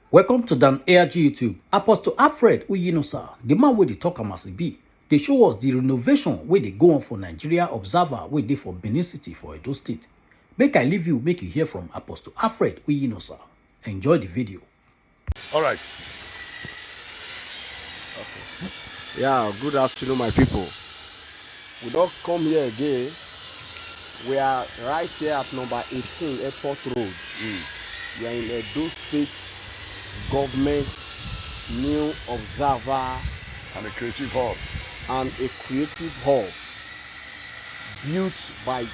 Welcome to Dan ARG YouTube. Apostle Alfred Uyinosa, the man wey dey talk am as e be, dey show us the renovation wey dey go on for Nigeria Observer wey dey for Benin City for Edo State. Make I leave you, make you hear from Apostle Alfred Uyinosa. Enjoy the video. All right. Okay. Yeah, good afternoon, my people. We don't come here again. We are right here at number 18 Airport Road. We are in Edo State Government New Observer And a creative hub. and a creative hub built by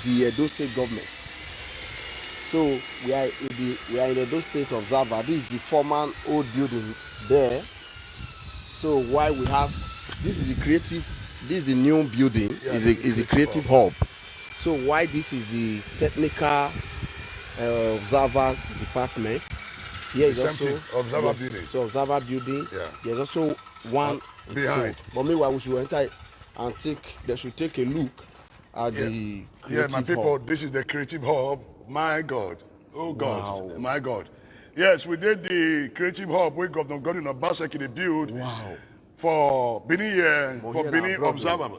the Edo State government. So we are in Edo State Observer. This is the former old building there. So why we have this is the new building, Yeah, is a creative hub. So why this is the technical observer department. Here is also Observer building. So observer building. Yeah. There's also one behind. So, but meanwhile we should enter and take a look at the Yeah, creative my people, hub. this is the creative hub. My God. Oh, God. Wow. My God. Yes, we did the creative hub we Governor Godwin Obaseki they build Wow. for Benin But for here Benin na abroad, Observer.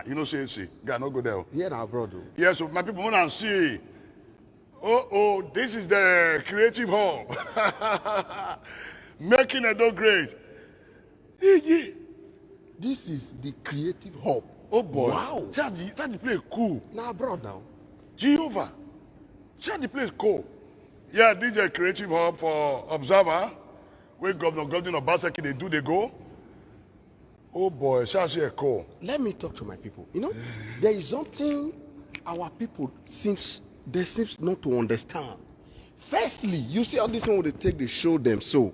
You know, see, God no go there. Here now abroad. Yes, so my people want to see. Oh, this is the creative hub. Making Edo great. Yeah. This is the creative hub. Oh boy. Wow. That the place cool. Now abroad now. Jehovah. That the place cool. Yeah, this is a creative hub for Observer. Where Governor Godwin Obaseki they go. Oh boy, that's a cool. Let me talk to my people. You know, there is something our people seems not to understand. Firstly, you see all this one they show them. So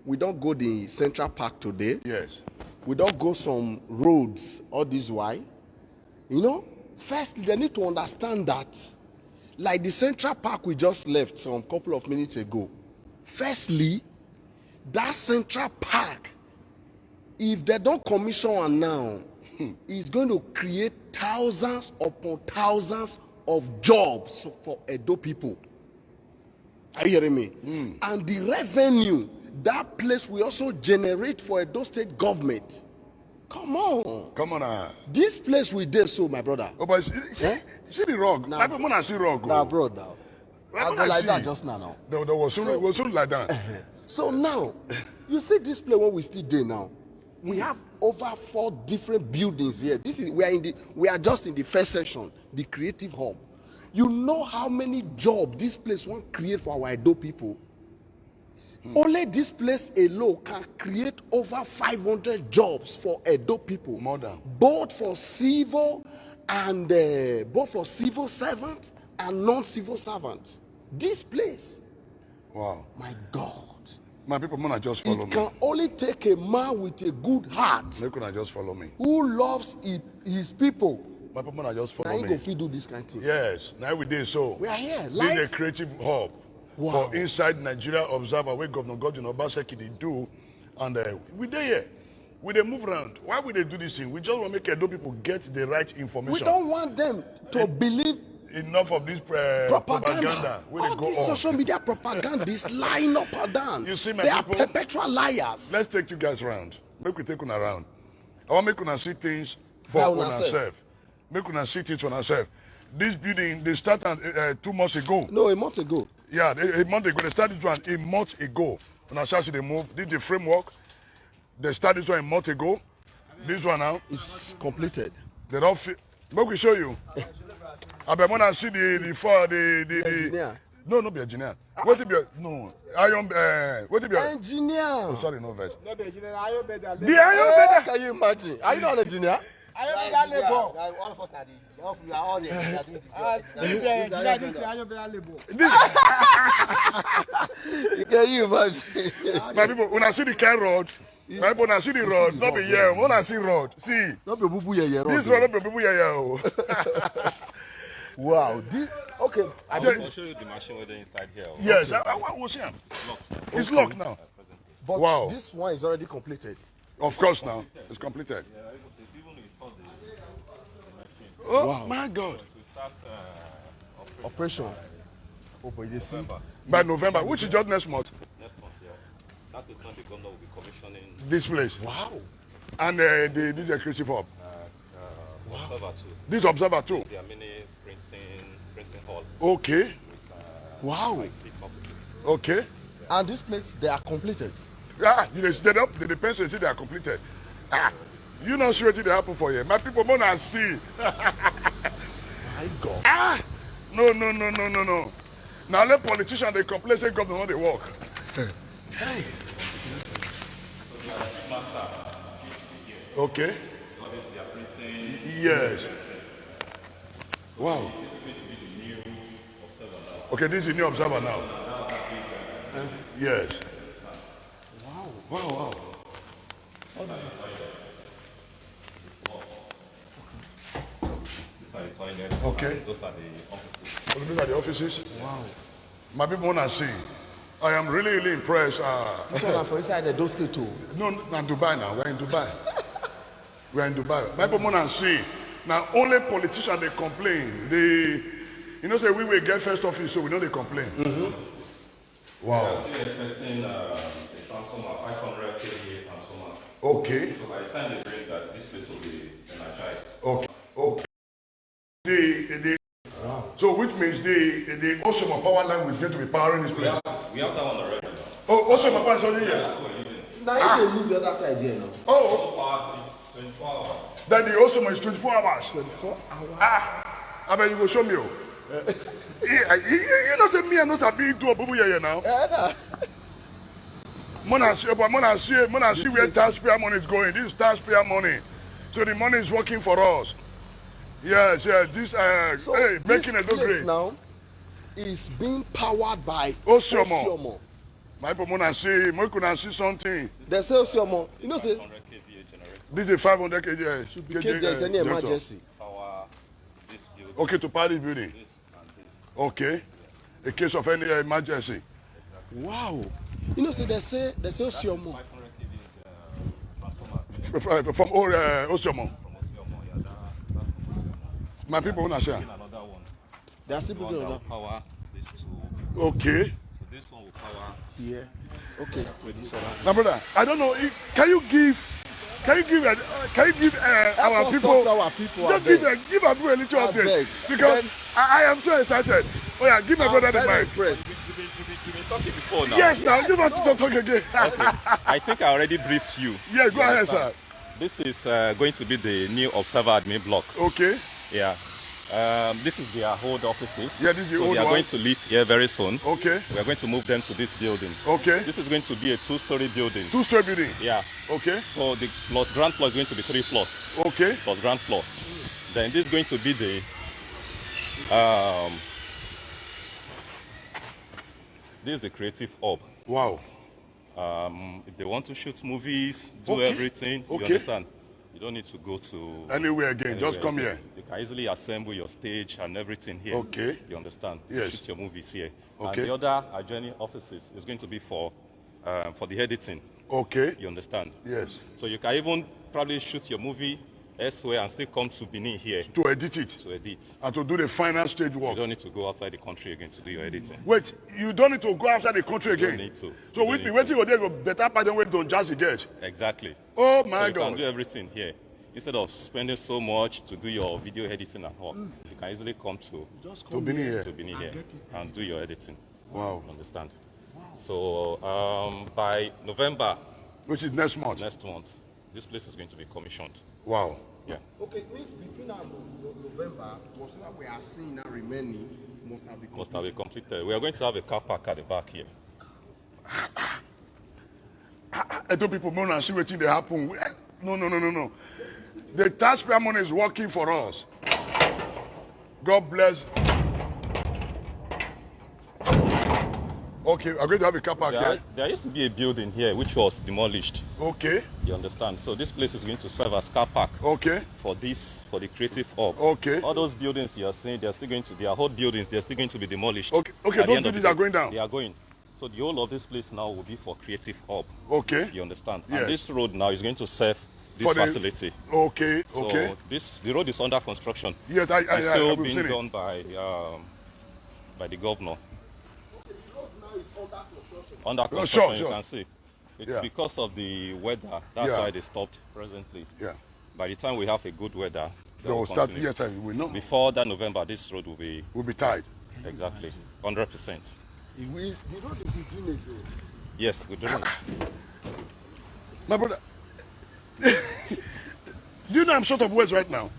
we don't go the Central Park today. Yes. We don't go some roads. All this why? You know, firstly they need to understand that, like the Central Park we just left some couple of minutes ago. Firstly, that Central Park, if they don't commission one now, it's going to create thousands upon thousands of jobs for Edo people. Are you hearing me? And the revenue that place will also generate for Edo State government. Come on. Come on now. This place we did so, my brother. Oh, but see the rug. Nah. My people want to see rug. Now, bro, now. Well, I when go I like see- that just now. There was soon like that. So now, you see this place where we still there now. We have over 4 different buildings here. We are just in the first section, the creative hub. You know how many jobs this place won't create for our Edo people? Only this place alone can create over 500 jobs for Edo people. More than. Both for civil servants and non-civil servants. This place, Wow. my God. My people want to just follow It me. can only take a man with a good heart They could just follow me. who loves his people. My people want to just Now follow he me. go fit do this kind of thing. Yes, now we did so. We are here This is live. a creative hub Wow. for inside Nigeria Observer where Governor Godwin Obaseki they do, and we there here. We they move around. Why would they do this thing? We just want to make Edo people get the right We information. don't want them to believe Enough of this propaganda. Where All they go these on. social media propaganda is lying up and down. You see, my they are people? perpetual liars. Let's take you guys around. Make we take you around. I want make you see things for By una self. ourselves. Make you see things for ourselves. This building they started 2 months ago. No, a month ago. Yeah, a month ago. They started this one a month ago. When I started they move. This is the framework. They started this one a month ago. This one now. It's completed. They don't fit. Make we show you. I bet when I see the Engineer. No, be engineer. What if you no iron? What if you? Engineer. Sorry, no verse. No, the engineer, iron better. The iron better. Can you imagine? Are you not an engineer? Iron better labor. All of us are we are all here. We are doing the This job. engineer, this iron better labor. Can you imagine? My people, when I see the kind rod, my people, when I see the rod, not be here. When I see rod, see Not be bubu yeye rod. this rod, not be people here. Oh. Wow. Okay. I I'll show you the machine whether inside here. Or Yes, I will see him. It's locked now. But Wow. this one is already completed. Of course, now it's completed. even install the machine. Oh Wow. my God! We start Operation. Oh, but you see. November. By November, which is just next month. Next month, yeah. That is when the governor will be commissioning this place. Wow. And this is a creative hub. Observer too. This observer too. There are many printing hall Okay. with Wow. like 6 offices. Okay. And this place, they are completed. Ah, you set up. The pension say they are completed. Ah, you not sure what they happen for you. My people wanna see. My God. Ah, no. Now let politicians they complain say government no dey work. Hey. Okay. Yes. Wow. Okay, this is a new observer now. Yes. Wow. These are the toilets. Okay. Those are the offices. Oh, these are the offices. Wow. My people wanna see. I am really impressed. This one for inside the Edo State too. No, not Dubai now. We're in Dubai. We're in Dubai. My people wanna see. Now only politicians they complain. You know, say we will get first office, so we know they complain. Wow. Still expecting a transformer, 500 kVA transformer. Okay. So by the time they bring that, this place will be energized. Okay. So which means the Osimo power line is going to be powering this place. We have that one already. Oh, Osimo power is already here. That's what we're using. Now you can use the other side here now. Oh, Power is 24 hours. then the Osimo is 24 hours. 24 hours. I bet you go show me. You know, say me and us are being do a boo here now. Mona see where taxpayer money is going. This is taxpayer money. So the money is working for us. Yes. This So hey, this making a good place grade. now is being powered by Osimo. My people wanna see something. They say Osimo. You know, say 100 kVA generator. This is 500 kg. should be in case there is any emergency. Power this building. Okay, to power this building. This and this. Okay. In case of any emergency. Wow. You know, say Osimo. 500 kVA transformer. From Osimo. From Osimo, yeah, that's My people wanna share. another one. They are still The one building that on will power these two. Okay. So this one will power here. Okay. Now, brother, I don't know. Can you give our us people? talk to our people, Just I beg. give our people a little I update beg. because Then- I am so excited. Oh yeah, give my brother the very mic. impressed. You've been talking before now. Yes, now you want to talk again. I think I already briefed you. Yeah, go ahead, sir. This is going to be the new Observer admin block. Okay. Yeah. This is their old offices. Yeah, this is the so old they are one. going to leave here very soon. Okay. We are going to move them to this building. Okay. This is going to be a 2-story building. Two-story building. Yeah. Okay. So the ground floor is going to be 3 floors. Okay. Plus ground floor. Then this is going to be the this is the creative hub. Wow. If they want to shoot movies, do Okay. everything, you Okay. understand? You don't need to go to Anywhere again, just anywhere come again. here. You can easily assemble your stage and everything here. Okay. You understand? Yes. Shoot your movies here. Okay. And the other adjoining offices is going to be for the editing. Okay. You understand? Yes. So you can even probably shoot your movie elsewhere and still come to Benin here To edit it to edit. and to do the final stage You work. don't need to go outside the country again to do your editing. Wait, you don't need to go outside the country You don't again. need to. So You we don't be need waiting for them go better part than wait to jazz the get. Exactly. Oh So my you can do God. everything here. Instead of spending so much to do your video editing at home, you can easily come to To Benin here. Benin here and do your editing. Wow. You understand? So by November Which is next month. next month, this place is going to be commissioned. Wow. Yeah. Okay, it means between now and November, whatever we are seeing now remaining must have been Must have been completed. We are going to have a car park at the back here. I told people, man, and see what they happen. No. The taxpayer money is working for us. God bless. Okay, I'm going to have a car park here. There used to be a building here which was demolished. Okay, You understand? So this place is going to serve as car park okay, for the creative hub. Okay. All those buildings you are seeing, they are whole buildings, they're still going to be demolished. Okay, At the those end of the buildings are day, going down. They are going. So the whole of this place now will be for creative hub. okay, You understand? Yes. And this road now is going to serve this For the- facility. okay, So okay. the road is under construction. Yes, It's still I've being seen it. done by the governor. Under construction, sure, you sure. can see. It's Yeah. because of the weather. That's Yeah. why they stopped presently. Yeah. By the time we have a good weather, They then will we'll start continue. yes, we know. Before that November, this road will be We'll be tied. exactly 100%. The road is drainage. Yes, we're doing it. My brother, do you know I'm short of words right now?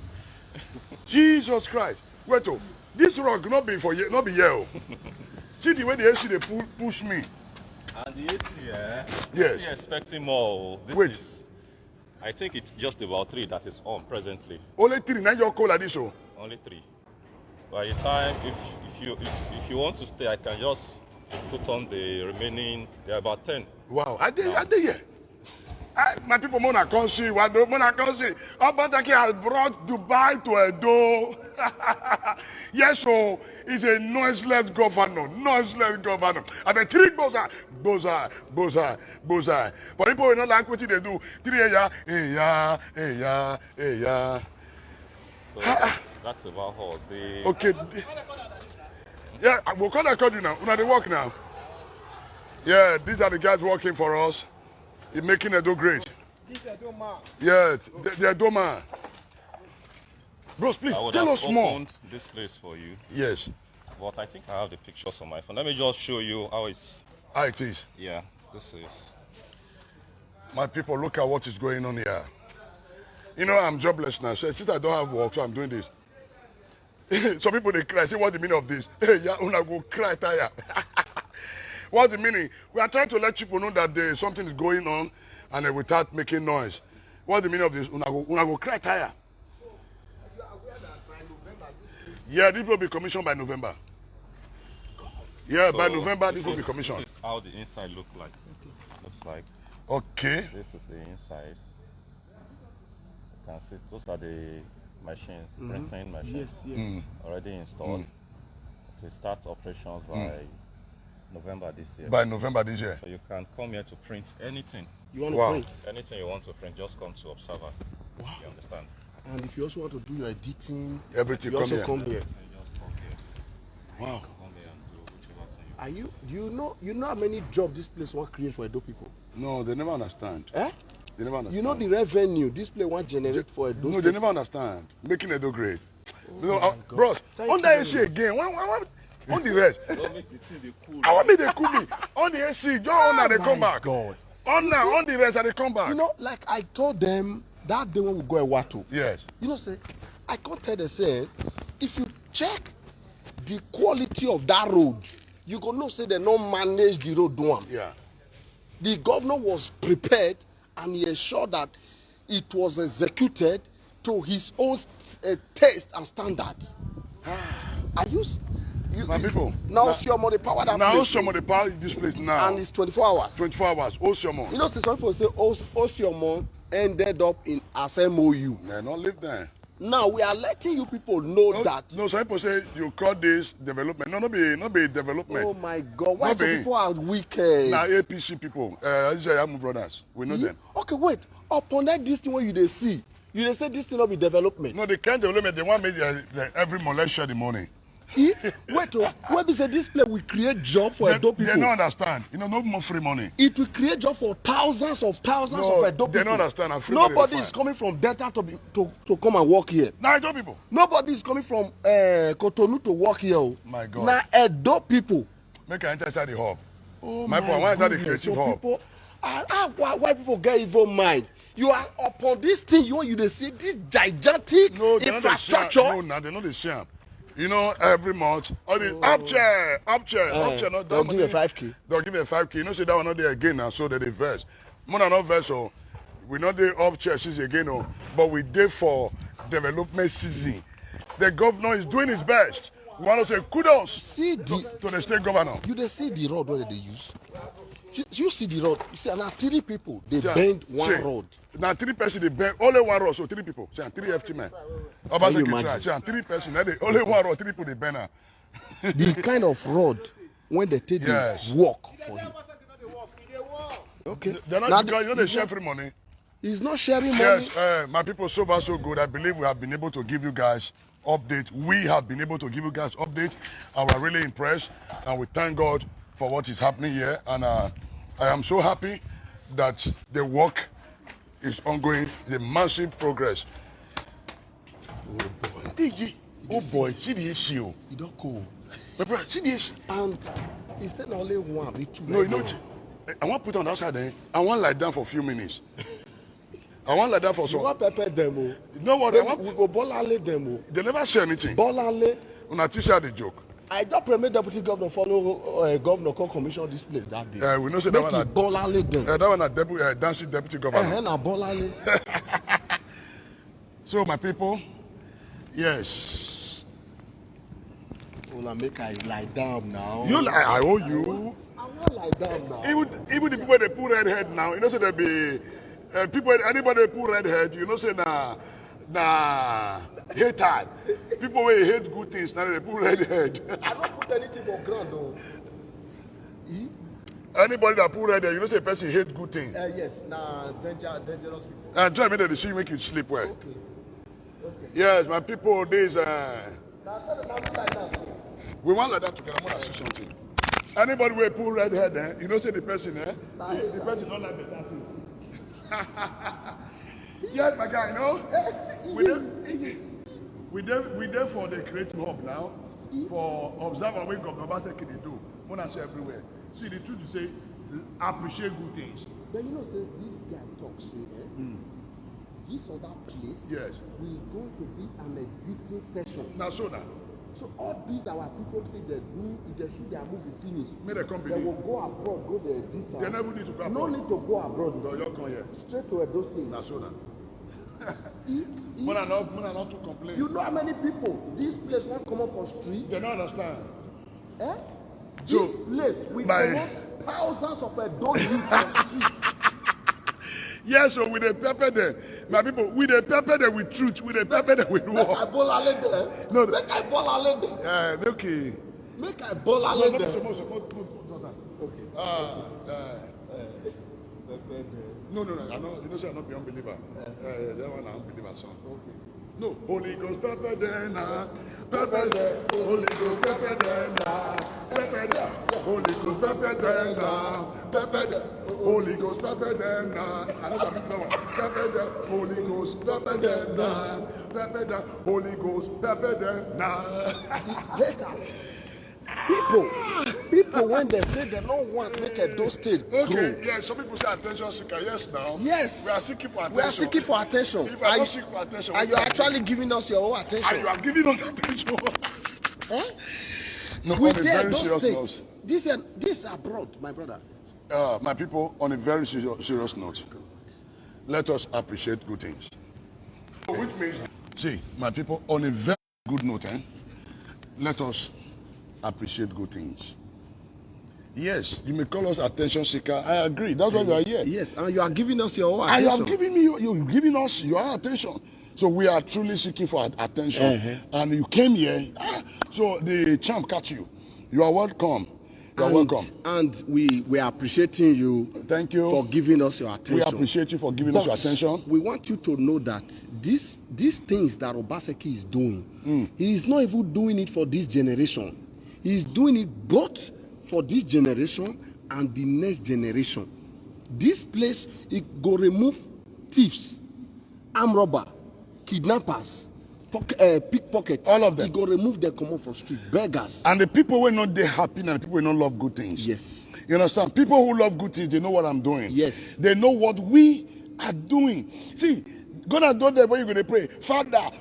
Jesus Christ. Wait, oh, this rock not be for you, not be here. Oh. See the way the AC they push me. And the AC, Yes. we're expecting more. This Wait. is, I think it's just about 3 that is on presently. Only 3, now you're cold like this. Oh. Only 3. By the time, if you want to stay, I can just put on the remaining. There are about 10. Wow, I did here. My people, Mona Konsi, Mona Konsi. Obatake has brought Dubai to Edo. Yes, so he's a noiseless governor. Noiseless governor. I mean, 3 boza. But people will not like what they do. 3 yeah. So that's about all. Okay. Yeah, we'll call you now. They work now. Yeah, these are the guys working for us. In making Edo great. This is a man. Yes, they're Doma. Bros, please I would tell have us more. opened this place for you, Yes, but I think I have the pictures on my phone. Let me just show you how it's. how it is. Yeah, this is. My people, look at what is going on here. You know, I'm jobless now. So since I don't have work, so I'm doing this. Some people, they cry. Say, what's the meaning of this? Hey, yeah, una go cry, tire. What's the meaning? We are trying to let people know that there is something is going on and without making noise. What's the meaning of this? Una go cry, tire. Yeah, this will be commissioned by November. Yeah, by November, this will be commissioned. This is how the inside looks like. Okay. This is the inside. You can see those are the machines, printing machines, already installed. So we start operations by November this year. By November this year. So you can come here to print anything. You want Wow. to print? Anything you want to print, just come to Observer. Wow. You understand? And if you also want to do your editing, Everything you come also here. come here. So you just come here. Wow. Come here and do whichever thing you Do you know how many jobs this place will create for Edo people? No, they never understand. Eh? They never understand. You know the revenue this place want generate for Edo No, State? they never understand. Making Edo great. my God. Bros, Thank on you the very AC much. again. On the rest. Don't make the thing be cool. I want me they cool me. On the AC, just on now they come my back. God. On the rest, they come back. You know, like I told them that day when we go Ewato. Yes. You know, say, I can't tell them, say, if you check the quality of that road, you go know, say, they don't manage the road one. Yeah. The governor was prepared and he ensured that it was executed to his own taste and standard. Are you? My people. Now, Osiomo, the power that Now, place, some of the power in this place now. and it's 24 hours. 24 hours. Osiomo. You know, some people say Osiomo ended up in as MOU. They don't live there. Now we are letting you people know that. No, some people say you call this development. No, not be development. Oh my God! Why No some be. people are wicked? Now APC people, Israel brothers, we know them. Okay, wait. Upon that, this thing what you they see, you they say this thing not be development. No, they can't development. They want me every month share the money. Wait, where be say this place will create job for Edo They people. don't understand. You know, no more free money. It will create job for thousands of No, Edo people. they don't understand. I'm free money Nobody they is find. coming from Delta to come and work here. Now, Edo people. Nobody is coming from Cotonou to work here. Oh. My God. Now Edo people. Make I enter inside the hub. Oh My boy, I want to the goodness, creative some hub. people, why people get evil mind? You are upon this thing, you they see this gigantic No, they're infrastructure. not the sham. No, now they're not the sham. You know, every month, all the up chair, not they'll that give you money. 5K. They'll give you a 5K. You know, say that one not there again now, so that they verse. More than not verse, so we not there up chair since again, oh, but we there for development season. The governor is doing his best. We want to say kudos See the to the state governor. you they see the road where they use. You see the road. You see, now 3 people they See, bend one see, road. Now 3 person they bend only one road, so 3 people. See, 3 FT men. Can you Obaseki try. imagine? See, 3 person. Now they only one road, 3 people they bend now. The kind of road when they take Yes. the walk for him. Okay. They're not Now because you know they share free money. He's not sharing money. Yes, my people, so far so good. I believe we have been able to give you guys update. We have been able to give you guys update, and we're really impressed. And we thank God for what is happening here. And I am so happy that the work is ongoing, the massive progress. Oh boy, see the issue. You don't go. My brother, see the issue. And he said only one, be two. No, you know, I want to put on the outside there. I want lie down for a few minutes. I want lie down for You some. want pepper them, oh. You know what? I want, We go Bolale them, oh. they never say anything. Bolale. Una teacher the joke. I just permit deputy governor follow governor come commission this place that day. We know say that Make one. it Bolale them. That one a dancing deputy governor. Na Bolale. So my people, yes. Well, make I lie down now. You like I owe you. I want lie down now. Even the people they put red head now, you know say there be people anybody they put red head, you know say na hatred. People wey hate good things now they put red head. I don't put anything for ground though. Anybody that put red head, you know say person hate good things. Yes, dangerous people. And try make them see make you sleep well. Okay. Yes, my people, this Now tell them I'm like that. we want like that together. I want to see something. Anybody will pull red head, you know, say the person, the person don't like better thing. Yes, my guy, you know, we there for the creative hub now, for observer wake up, Obaseki they do, Mona say everywhere. See, the truth is say, appreciate good things. But you know, say this guy talks, this other place Yes. will going to be an editing session. Now, so now, So all these our people say they do, if they shoot their movie finish, may they come they believe. will go abroad, go the editor. They never need to go No abroad. need to go abroad. So you come here. Straight to Edo State. Now, so now. If- Mona not to complain. you know how many people this place won't come up for street? They don't understand. Eh? So, This place we by- come up thousands of Edo youth for street. Yes, so with the pepper them, my people, with the pepper them with truth, with the pepper them with Make I war. ball ale there. No, Make I ball ale there. Okay. Make I ball No, ale not there. so much, daughter. Okay. No, I know, you know, say I'm not be unbeliever. That one I'm unbeliever son. Okay. No, Holy Ghost, pepper them now. Pepper them, Holy Ghost, pepper them now. Pepper them, Holy Ghost, pepper them now. Pepper them, Holy Ghost, pepper them now. I know some people know. Pepper them, Holy Ghost, pepper them now. Pepper them, Holy Ghost, pepper them now. Haters. People when they say they don't want make Edo State grow. Okay, yeah, some people say attention seeker. Yes, now. Yes. We are seeking for attention. We are seeking for attention. If I don't seek for attention, Are you actually giving us your own attention? and you are giving us attention. Eh? No, We on a there very Edo serious State. note. This abroad, my brother. My people, on a very serious note, let us appreciate good things. Which means, see, my people, on a very good note, let us appreciate good things. Yes, you may call us attention seeker. I agree. That's why you are here. Yes, and you are giving us your own And you attention. are giving me, you're giving us your attention. So we are truly seeking for attention. And you came here, so the champ catch you. You are welcome. You are welcome. And we are appreciating you. Thank you. For giving us your attention. We appreciate you for giving us your attention. We want you to know that these things that Obaseki is doing, he is not even doing it for this generation. He is doing it both for this generation and the next generation. This place, it go remove thieves, armed robber, kidnappers, pickpockets. All of them. It go remove them come from street, beggars. And the people who are not there happy and the people who don't love good things. Yes. You understand? People who love good things, they know what I'm doing. Yes. They know what we are doing. See, God has done that when you're going to pray. Father,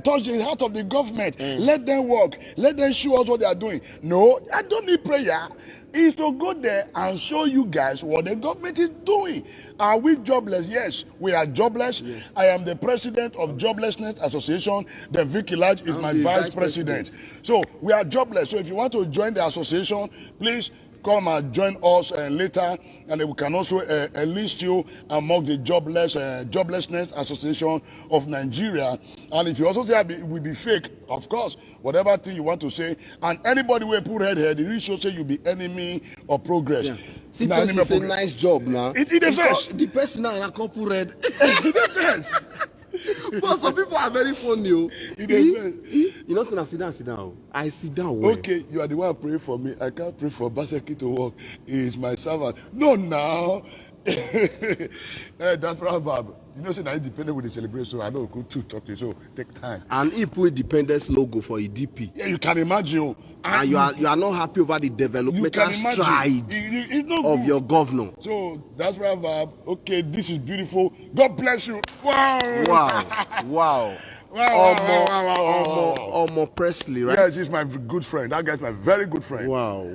touch the heart of the government. Let them work. Let them show us what they are doing. No, I don't need prayer. It's to go there and show you guys what the government is doing. Are we jobless? Yes, we are jobless. Yes. I am the president of Joblessness Association. The Vicky Lodge is my vice president. So we are jobless. So if you want to join the association, please come and join us later, and we can also enlist you among the Joblessness Association of Nigeria. And if you also say we be fake, of course, whatever thing you want to say, and anybody will put head, it really should say you be enemy of progress. Yeah. See, person say nice job now. It the first. The person now na couple red. It the first. But some people are very funny. You know, sit down. I sit down. Well. Okay, you are the one praying for me. I can't pray for Baseki to work. He is my servant. No, now. Diaspora Bob. You know, say that independent with the celebration, so I know go to talk to you, so take time. And he put Independence logo for EDP. Yeah, you can imagine. Oh, And you are not happy over the you developmental can imagine. stride It's not of good. your governor. So that's why Bob. Okay, this is beautiful. God bless you. Wow. Wow. Wow. Omo Presley, right? Yes, he's my good friend. That guy's my very good friend. Wow.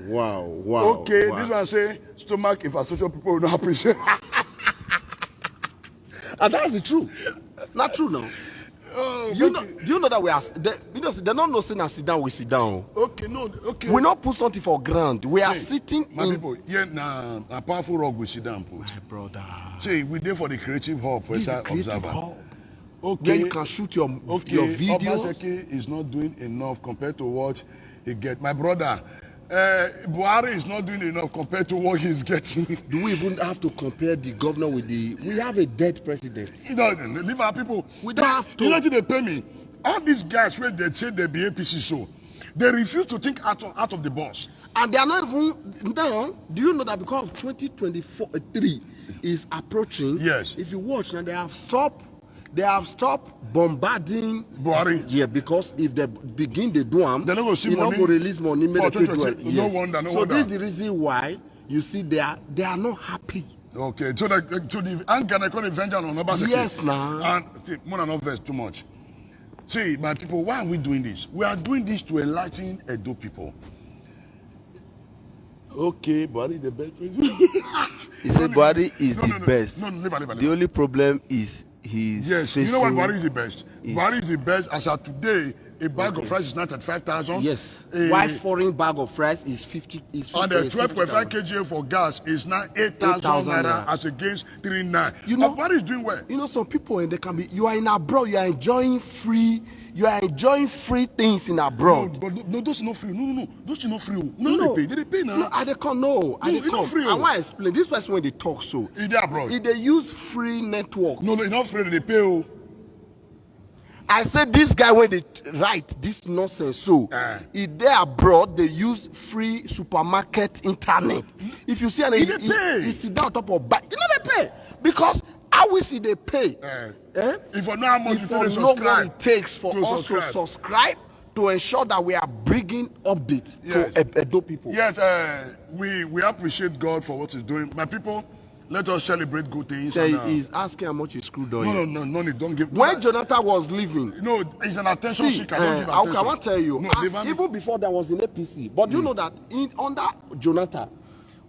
Okay, wow. this one say stomach infrastructure people will not appreciate. And that's the truth. Not true now. Oh, Do you know that we are? They don't know saying I sit down, we sit down. okay, no, okay. We not put something for ground. We are Hey, sitting my in. people, yeah, nah, a powerful rock we sit down, put. My brother. See, we there for the creative hub for This is the Inside creative Observer. hub. Okay. Where you can shoot your videos. Obaseki is not doing enough compared to what he get. My brother, Buhari is not doing enough compared to what he's getting. Do we even have to compare the governor with the? We have a dead president. You know, leave our people. We don't have to. You know what they pay me? All these guys where they say they be APC so, they refuse to think out of the box. And they are not even down. Do you know that because of 2023 is approaching? Yes. If you watch now, they have stopped bombarding Buhari. Yeah, because if they begin the do them, They no go see you money go release money. for Make them 2020. No wonder. So this is the reason why you see they are not happy. Okay, so the anger they call it vengeance on Obaseki. Yes, nah. And see, more than not vex too much. See, my people, why are we doing this? We are doing this to enlighten Edo people. Okay, Buhari is the best president. He said Buhari is No, leave her. The only problem is he's Yes, facing. you know what Buhari is the best? Buhari is the best as of today. A bag of rice is now 35,000. Yes. A, Why foreign bag of rice is 50? and the 12.5 kg for gas is now 8,000 naira as against 3,900. You know, Buhari is doing well. You know, some people and they can be. You are in abroad. You are enjoying free. You are enjoying free things in abroad. No, those are not free. No. Those are not free. No, they pay. They pay now. No, I they can't. No, I they it's not can't. free. I want to explain. This person when they talk so. Is they abroad? If they use free network. No, it's not free. They pay. Oh. I said this guy when they write this nonsense so if they abroad they use free supermarket internet. If you see an They pay. you sit down on top of bike, you know they pay because how we see they pay. If you know how much If you for feel know what subscribe it takes for to us to subscribe to ensure that we are bringing update Yes. to Edo people. Yes, we appreciate God for what He's doing. My people, let us celebrate good things. Say and, he's asking how much is screwed on. No, don't give. When Jonathan was leaving, No, it's an attention see, seeker. Don't give okay, attention. I want to tell you, No, as leave her- even before that was in APC, but you know that under Jonathan,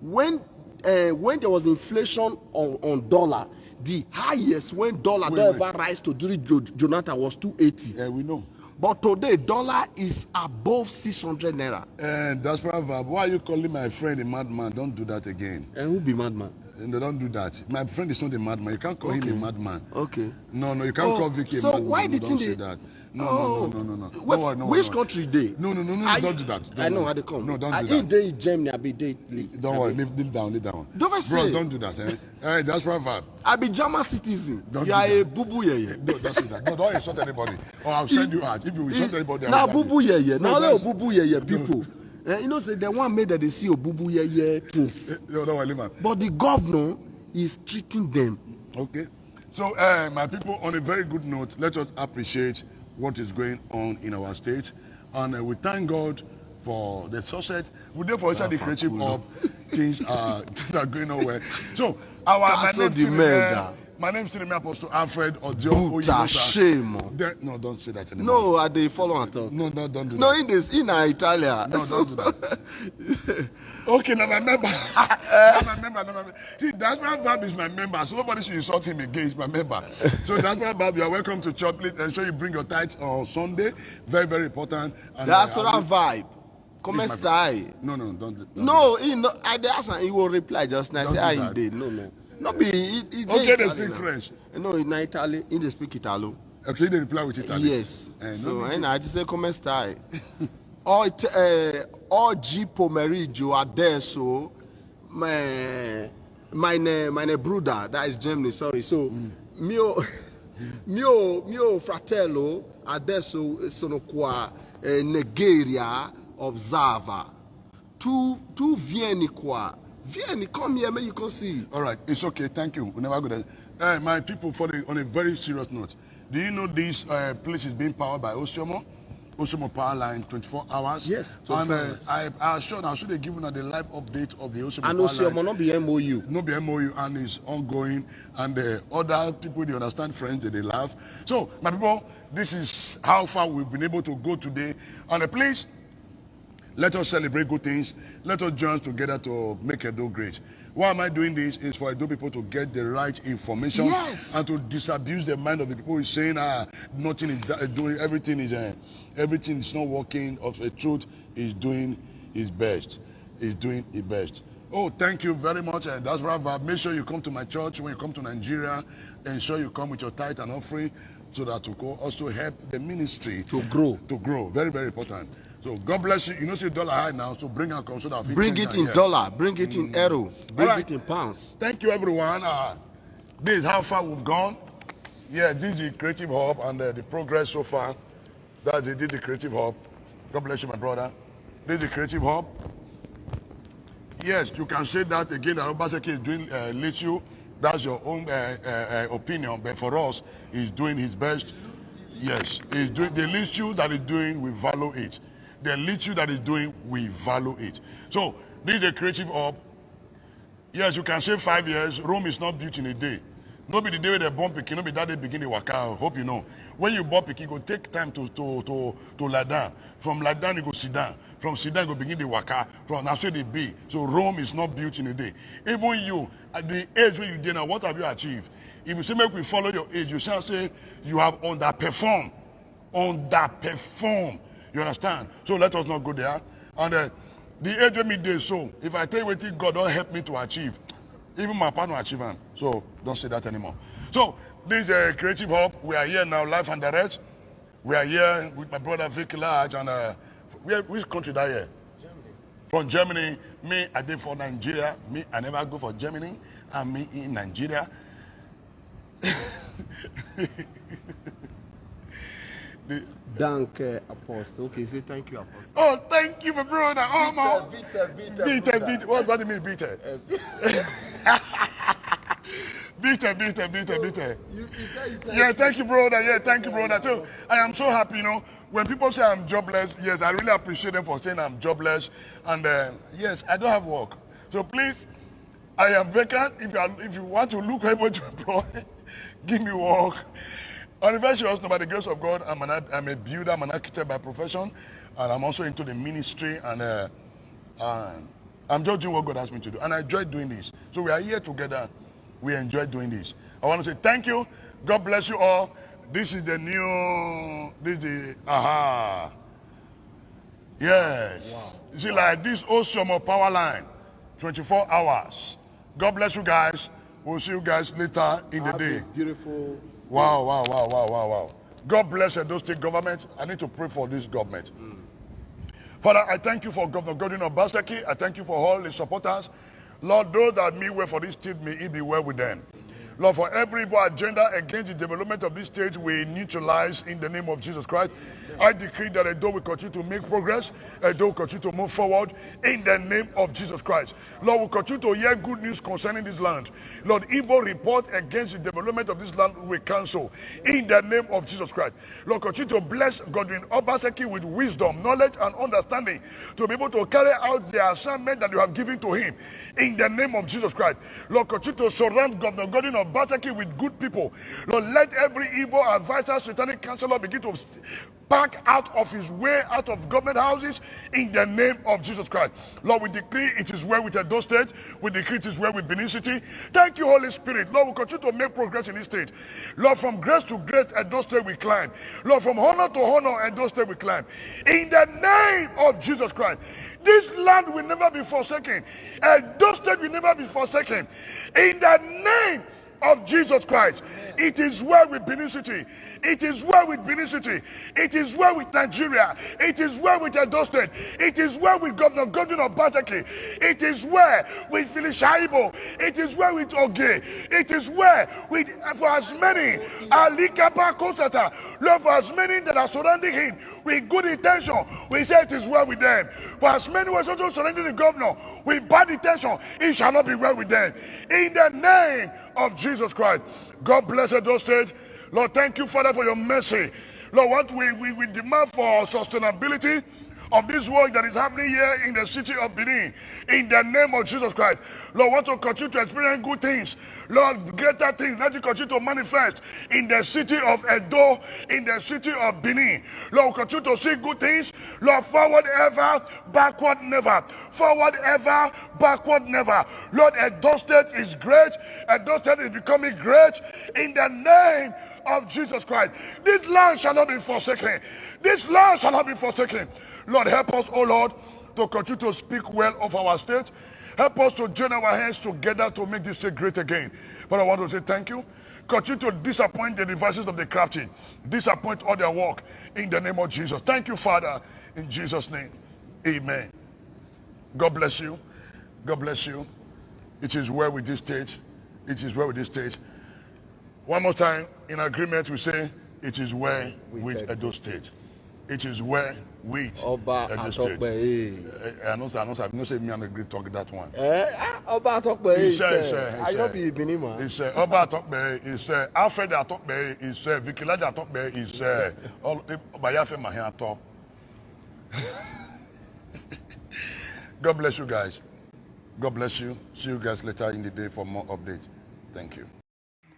when there was inflation on dollar, the highest when dollar ever rise to during Jonathan was 280. Yeah, we know. But today dollar is above 600 naira. And that's why, why are you calling my friend a madman? Don't do that again. And who be madman? No, don't do that. My friend is not a madman. You can't call him a madman. Okay. No, you can't call Vicky a so madman. why No, the don't thing say they? that. No. Which country they? No, I- don't do that. I know how they come. No, don't I do eat that. they in Germany, I be they. Don't worry, leave down. Don't Bro, say. don't do that. Hey, that's right. I be German citizen. Don't You do are that. a boo yeah. No, don't say that. No, don't insult anybody. Or I'll send you out. If you insult anybody, Now I'll boo boo yeah. Now that's- let boo yeah people. You know say the one made that they see a boo boo yeah things. No, don't worry, leave man. But the governor is treating them. Okay. So, my people, on a very good note, let us appreciate what is going on in our state. And we thank God for the success. We therefore inside the creative hub, things are going on well. So, my name is Siremi Apostle Alfred Odio Puta shame. No, don't say that anymore. No, I they follow and talk. No, don't do No, that. in this in Italia. No, don't do that. Okay, now my member. Now my member. See, that's why Bob is my member. So nobody should insult him again. He's my member. So that's why Bob, you are welcome to church. Please ensure you bring your tithes on Sunday. Very, very important. And, That's what vibe. Come my style. No, don't No, he no. I dey ask him. He will reply just now. Don't Say do how he that. did. No. Not be. He Okay, they Italian speak now. French. No, in Italy, he dey speak Italo. Okay, they reply with Italian. Yes. So no, and I just say come style. Oggi pomeriggio adesso meine Bruder, that is Germany, sorry. So mio fratello adesso sono qua Nigeria observa. Tu vieni qua Vienna, come here, make you can see. All right, it's okay. Thank you. We never go there. My people, on a very serious note, do you know this place is being powered by Osiomo? Osiomo Power Line, 24 hours. Yes, And 24 I should have given her the live update of the Osiomo And Power Osiomo Line. not be MOU. No be MOU, and it's ongoing. And other people, they understand French, they laugh. So, my people, this is how far we've been able to go today. And please, let us celebrate good things. Let us join together to make Edo great. Why am I doing this? Is for Edo people to get the right information. Yes. And to disabuse the mind of the people who is saying, nothing is doing, everything is not working. Of the truth, is doing his best. Is doing his best. Oh, thank you very much. And that's right. Make sure you come to my church when you come to Nigeria. Ensure you come with your tithe and offering so that to also help the ministry To grow. To grow. Very, very important. So God bless you. You know, say dollar high now, so bring out come so that Bring it in dollar, bring it in euro, bring it in pounds. Thank you, everyone. This is how far we've gone. Yeah, this is the Creative Hub and the progress so far. That's it, this is the Creative Hub. God bless you, my brother. This is the Creative Hub. Yes, you can say that again. That Obaseki is doing little. That's your own opinion, but for us, he's doing his best. Yes, he's doing the little that he's doing. We value it. The little that he's doing, we value it. So this is the Creative Hub. Yes, you can say 5 years. Rome is not built in a day. No be the day where they born pikin, no be that day begin the waka. I hope you know. When you born pikin, it go take time to lie down. From lie down, you go sit down. From sit down, you go begin the waka. From that's where they be. So Rome is not built in a day. Even you, at the age where you did now, what have you achieved? If you say make we follow your age, you shall say you have underperformed. Underperformed. You understand? So let us not go there. And the age of me day, so if I tell you what God don't help me to achieve, even my partner achieve them. So don't say that anymore. So this is a Creative Hub. We are here now, live and direct. We are here with my brother Vic Large and which country that here? Germany. From Germany. Me, I did for Nigeria. Me, I never go for Germany. And me in Nigeria. Thank Apostle. Okay, say thank you, Apostle. Oh, thank you, my brother. Oh, my. Beat. What do you mean, beat? Beat. Yeah, thank you, brother. Yeah, thank you, brother. So I am so happy, you know. When people say I'm jobless, yes, I really appreciate them for saying I'm jobless. And yes, I don't have work. So please, I am vacant. If you want to look able to employ, give me work. On the very serious note, by the grace of God, I'm a builder, I'm an architect by profession, and I'm also into the ministry, and I'm just doing what God asked me to do. And I enjoy doing this. So we are here together. We enjoy doing this. I want to say thank you. God bless you all. This is the Yes. Wow. You see, like this Osiomo Power Line, 24 hours. God bless you guys. We'll see you guys later in the day. Beautiful. Wow. God bless Edo State government. I need to pray for this government. Father, I thank you for Governor Godwin Obaseki. I thank you for all his supporters. Lord, those that mean well for this state, may it be well with them. Lord, for every evil agenda against the development of this state, we neutralize in the name of Jesus Christ. I decree that Edo will continue to make progress. Edo will continue to move forward in the name of Jesus Christ. Lord, we continue to hear good news concerning this land. Lord, evil report against the development of this land we cancel in the name of Jesus Christ. Lord, continue to bless Godwin Obaseki with wisdom, knowledge, and understanding to be able to carry out the assignment that you have given to him in the name of Jesus Christ. Lord, continue to surround Governor Godwin Obaseki with good people. Lord, let every evil advisor, satanic counselor begin to back out of his way, out of government houses in the name of Jesus Christ. Lord, we decree it is well with Edo State. We decree it is well with Benin City. Thank you, Holy Spirit. Lord, we continue to make progress in this state. Lord, from grace to grace, Edo State we climb. Lord, from honor to honor, Edo State we climb. In the name of Jesus Christ. This land will never be forsaken. Edo State will never be forsaken. In the name of Jesus Christ. It is well with Benin City. It is well with Benin City. It is well with Nigeria. It is well with Edo State. It is well with Governor Godwin Obaseki. It is well with Phyllis Shaibo. It is well with Oge. It is well with, for as many, Ali Kapa Kosata, Lord, for as many that are surrounding him with good intention, we say it is well with them. For as many who are also surrounding the governor with bad intention, it shall not be well with them. In the name of Jesus Christ. God bless Edo State. Lord, thank you, Father, for your mercy. Lord, what we demand for sustainability of this work that is happening here in the city of Benin, in the name of Jesus Christ. Lord, want to continue to experience good things. Lord, greater things, let it continue to manifest in the city of Edo, in the city of Benin. Lord, continue to see good things. Lord, forward ever, backward never. Forward ever, backward never. Lord, Edo State is great. Edo State is becoming great in the name of Jesus Christ. This land shall not be forsaken. This land shall not be forsaken. Lord, help us, oh Lord, to continue to speak well of our state. Help us to join our hands together to make this state great again. But I want to say thank you. Continue to disappoint the devices of the crafty. Disappoint all their work in the name of Jesus. Thank you, Father, in Jesus' name. Amen. God bless you. God bless you. It is well with this state. It is well with this state. One more time, in agreement, we say, it is well with Edo State. It is well with Oba Edo State. Atokpe. I know say me and agree talk that one. Oba Atokpe. He said, I don't be Benin man. He said, Oba Atokpe, he said, Alfred Atokpe, he said, Vikilaja Atokpe, he said, Obayafe Mahiato. God bless you guys. God bless you. See you guys later in the day for more updates. Thank you.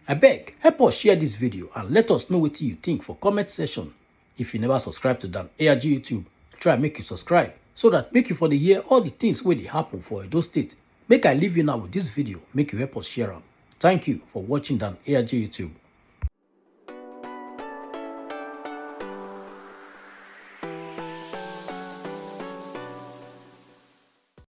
Abeg, help us share this video and let us know what you think for comment section. If you never subscribe to Dan ARG YouTube, try make you subscribe so that make you for the hear all the things where they happen for Edo State. Make I leave you now with this video, make you help us share them. Thank you for watching Dan ARG YouTube.